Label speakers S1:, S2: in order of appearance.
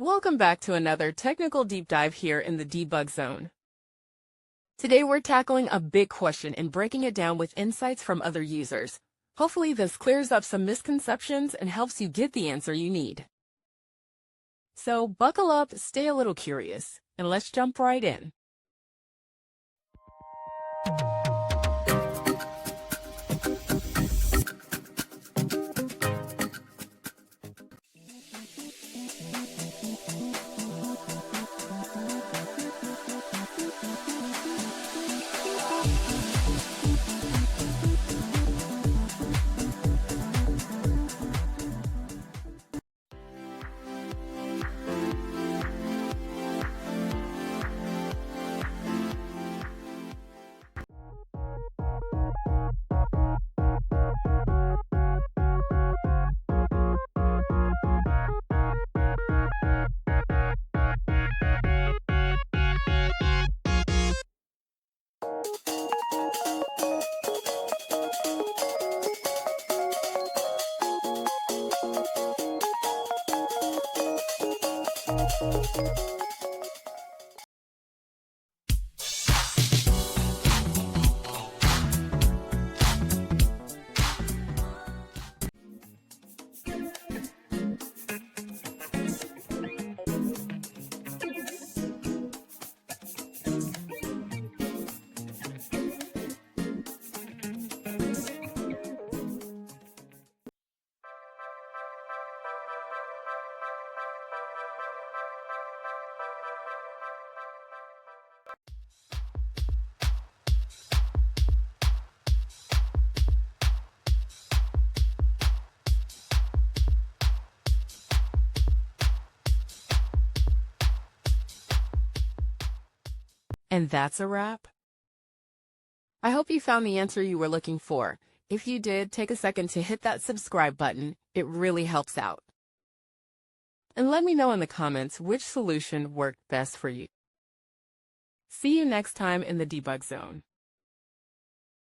S1: Welcome back to another technical deep dive here in the Debug Zone. Today we're tackling a big question and breaking it down with insights from other users. Hopefully this clears up some misconceptions and helps you get the answer you need. So buckle up, stay a little curious, and let's jump right in. And that's a wrap. I hope you found the answer you were looking for. If you did, take a second to hit that subscribe button. It really helps out. And let me know in the comments which solution worked best for you. See you next time in the Debug Zone.